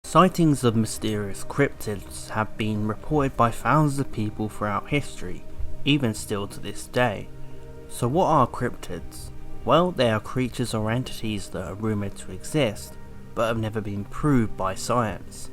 Sightings of mysterious cryptids have been reported by thousands of people throughout history, even still to this day. So what are cryptids? Well, they are creatures or entities that are rumoured to exist, but have never been proved by science.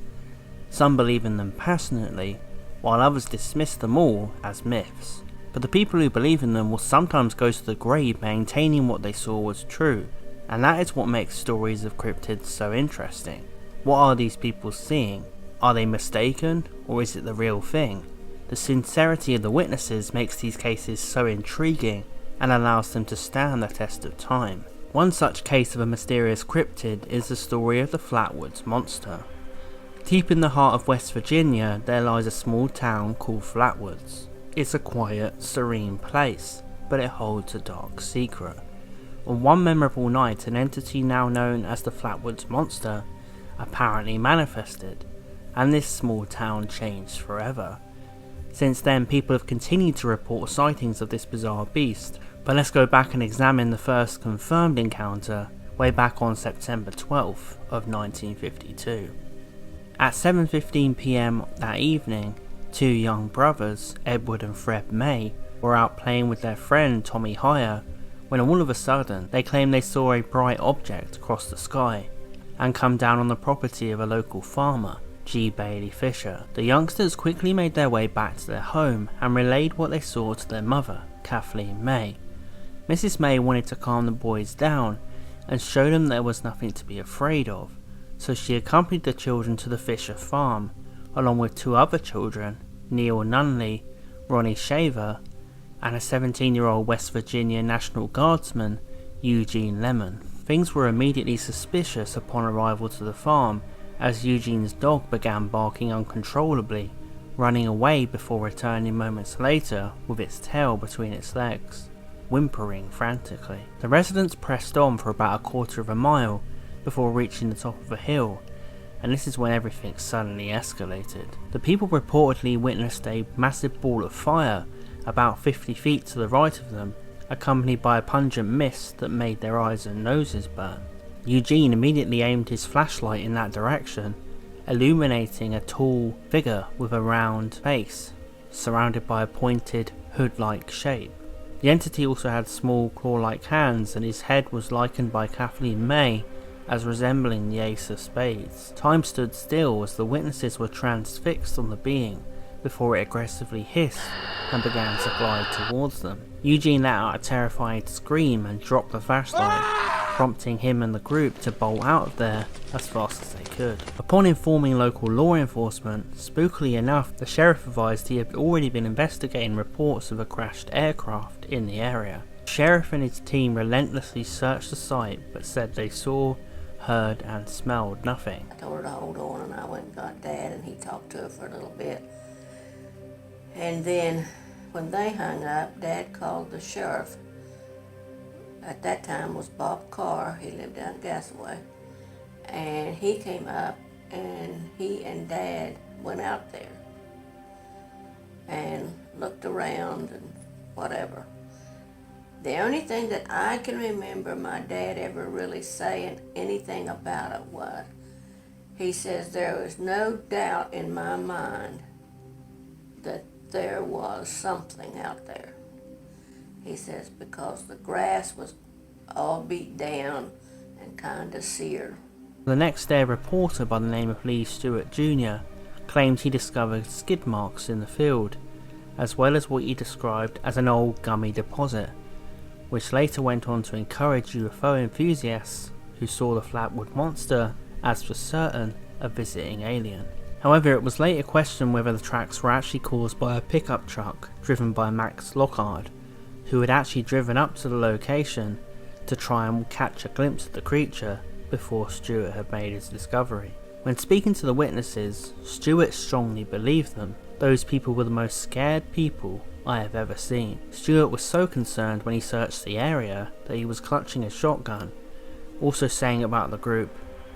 Some believe in them passionately, while others dismiss them all as myths. But the people who believe in them will sometimes go to the grave maintaining what they saw was true, and that is what makes stories of cryptids so interesting. What are these people seeing? Are they mistaken, or is it the real thing? The sincerity of the witnesses makes these cases so intriguing and allows them to stand the test of time. One such case of a mysterious cryptid is the story of the Flatwoods Monster. Deep in the heart of West Virginia, there lies a small town called Flatwoods. It's a quiet, serene place, but it holds a dark secret. On one memorable night, an entity now known as the Flatwoods Monster apparently manifested, and this small town changed forever. Since then, people have continued to report sightings of this bizarre beast, but let's go back and examine the first confirmed encounter way back on September 12th of 1952. At 7:15 PM that evening, two young brothers, Edward and Fred May, were out playing with their friend Tommy Hire when all of a sudden they claimed they saw a bright object cross the sky and come down on the property of a local farmer, G. Bailey Fisher. The youngsters quickly made their way back to their home and relayed what they saw to their mother, Kathleen May. Mrs. May wanted to calm the boys down and show them there was nothing to be afraid of, so she accompanied the children to the Fisher farm, along with two other children, Neil Nunley, Ronnie Shaver, and a 17-year-old West Virginia National Guardsman, Eugene Lemon. Things were immediately suspicious upon arrival to the farm, as Eugene's dog began barking uncontrollably, running away before returning moments later with its tail between its legs, whimpering frantically. The residents pressed on for about a quarter of a mile before reaching the top of a hill, and this is when everything suddenly escalated. The people reportedly witnessed a massive ball of fire about 50 feet to the right of them, accompanied by a pungent mist that made their eyes and noses burn. Eugene immediately aimed his flashlight in that direction, illuminating a tall figure with a round face, surrounded by a pointed, hood-like shape. The entity also had small claw-like hands, and his head was likened by Kathleen May as resembling the Ace of Spades. Time stood still as the witnesses were transfixed on the being, before it aggressively hissed and began to glide towards them. Eugene let out a terrified scream and dropped the flashlight, prompting him and the group to bolt out of there as fast as they could. Upon informing local law enforcement, spookily enough, the sheriff advised he had already been investigating reports of a crashed aircraft in the area. The sheriff and his team relentlessly searched the site, but said they saw, heard and smelled nothing. I told her to hold on, and I went and got Dad, and he talked to her for a little bit. And then when they hung up, Dad called the sheriff. At that time was Bob Carr. He lived down Gasaway. And he came up, and he and Dad went out there and looked around and whatever. The only thing that I can remember my dad ever really saying anything about it was, he says, there was no doubt in my mind that there was something out there. He says, because the grass was all beat down and kind of seared. The next day, a reporter by the name of Lee Stewart Jr. claimed he discovered skid marks in the field, as well as what he described as an old gummy deposit, which later went on to encourage UFO enthusiasts who saw the Flatwood Monster as for certain a visiting alien. However, it was later questioned whether the tracks were actually caused by a pickup truck driven by Max Lockhart, who had actually driven up to the location to try and catch a glimpse of the creature before Stewart had made his discovery. When speaking to the witnesses, Stewart strongly believed them. Those people were the most scared people I have ever seen. Stewart was so concerned when he searched the area that he was clutching a shotgun, also saying about the group,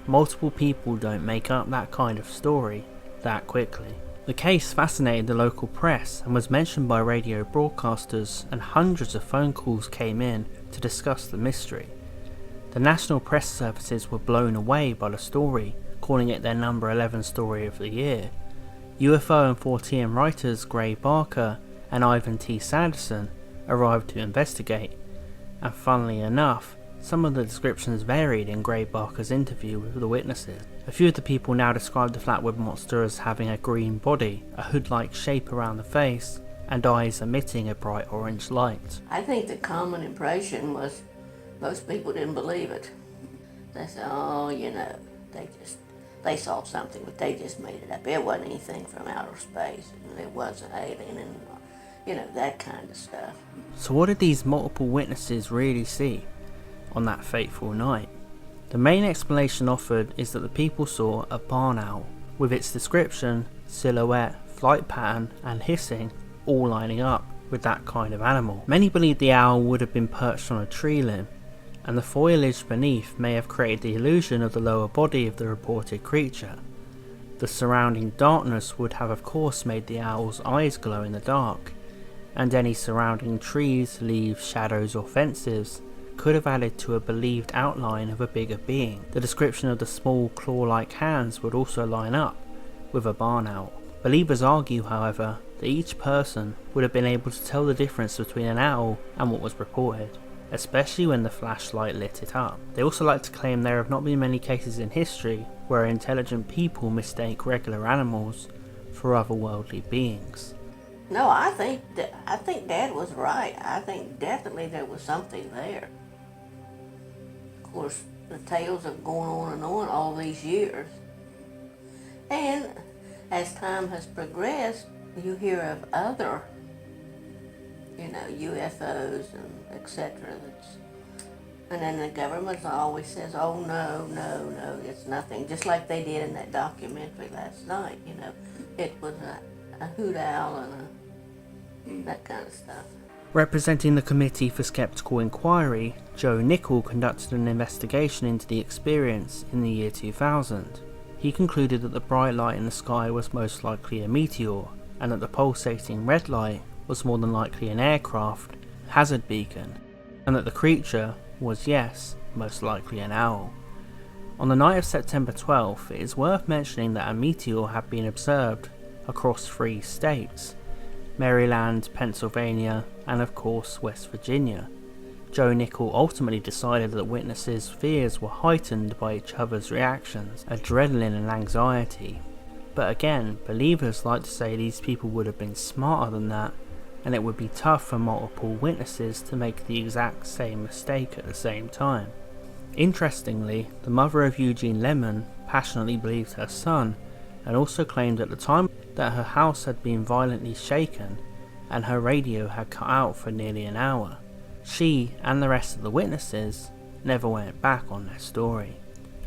multiple people don't make up that kind of story that quickly. The case fascinated the local press and was mentioned by radio broadcasters, and hundreds of phone calls came in to discuss the mystery. The national press services were blown away by the story, calling it their number 11 story of the year. UFO and 4TM writers Gray Barker and Ivan T. Sanderson arrived to investigate, and funnily enough, some of the descriptions varied in Gray Barker's interview with the witnesses. A few of the people now described the Flatwood Monster as having a green body, a hood-like shape around the face, and eyes emitting a bright orange light. I think the common impression was most people didn't believe it. They said, oh, they saw something, but they just made it up. It wasn't anything from outer space, and it wasn't alien, and that kind of stuff. So what did these multiple witnesses really see on that fateful night? The main explanation offered is that the people saw a barn owl, with its description, silhouette, flight pattern, and hissing all lining up with that kind of animal. Many believe the owl would have been perched on a tree limb, and the foliage beneath may have created the illusion of the lower body of the reported creature. The surrounding darkness would have of course made the owl's eyes glow in the dark, and any surrounding trees, leaves, shadows or fences could have added to a believed outline of a bigger being. The description of the small claw-like hands would also line up with a barn owl. Believers argue, however, that each person would have been able to tell the difference between an owl and what was reported, especially when the flashlight lit it up. They also like to claim there have not been many cases in history where intelligent people mistake regular animals for otherworldly beings. No, I think Dad was right. I think definitely there was something there. Of course, the tales have gone on and on all these years. And as time has progressed, you hear of other, UFOs and etc. And then the government always says, oh, no, it's nothing. Just like they did in that documentary last night, It was a hoot owl and that kind of stuff. Representing the Committee for Skeptical Inquiry, Joe Nickell conducted an investigation into the experience in the year 2000. He concluded that the bright light in the sky was most likely a meteor, and that the pulsating red light was more than likely an aircraft hazard beacon, and that the creature was, yes, most likely an owl. On the night of September 12th, it is worth mentioning that a meteor had been observed across 3 states: Maryland, Pennsylvania, and of course West Virginia. Joe Nickell ultimately decided that witnesses' fears were heightened by each other's reactions, adrenaline and anxiety. But again, believers like to say these people would have been smarter than that, and it would be tough for multiple witnesses to make the exact same mistake at the same time. Interestingly, the mother of Eugene Lemon passionately believed her son, and also claimed at the time that her house had been violently shaken and her radio had cut out for nearly an hour. She and the rest of the witnesses never went back on their story.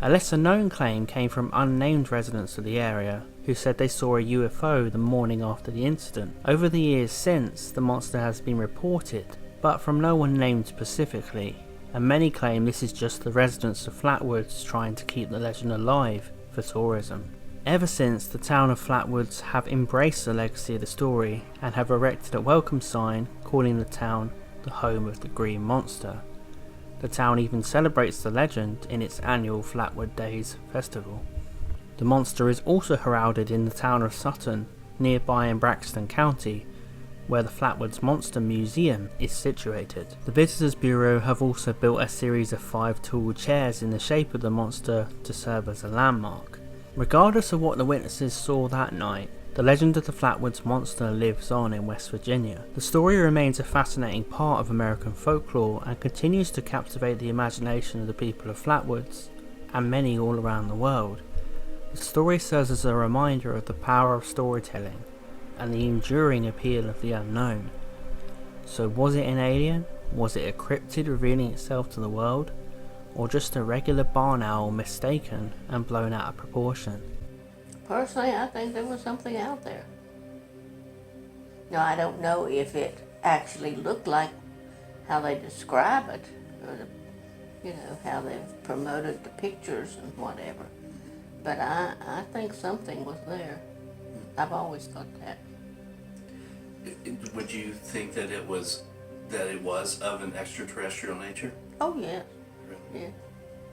A lesser known claim came from unnamed residents of the area who said they saw a UFO the morning after the incident. Over the years since, the monster has been reported, but from no one named specifically, and many claim this is just the residents of Flatwoods trying to keep the legend alive for tourism. Ever since, the town of Flatwoods have embraced the legacy of the story and have erected a welcome sign calling the town the home of the Green Monster. The town even celebrates the legend in its annual Flatwood Days festival. The monster is also heralded in the town of Sutton, nearby in Braxton County, where the Flatwoods Monster Museum is situated. The Visitors Bureau have also built a series of 5 tall chairs in the shape of the monster to serve as a landmark. Regardless of what the witnesses saw that night, the legend of the Flatwoods Monster lives on in West Virginia. The story remains a fascinating part of American folklore and continues to captivate the imagination of the people of Flatwoods and many all around the world. The story serves as a reminder of the power of storytelling and the enduring appeal of the unknown. So was it an alien? Was it a cryptid revealing itself to the world? Or just a regular barn owl mistaken and blown out of proportion? Personally, I think there was something out there. Now, I don't know if it actually looked like how they describe it, or how they've promoted the pictures and whatever. But I think something was there. I've always thought that. Would you think that it was of an extraterrestrial nature? Oh, yes. Really? Yes.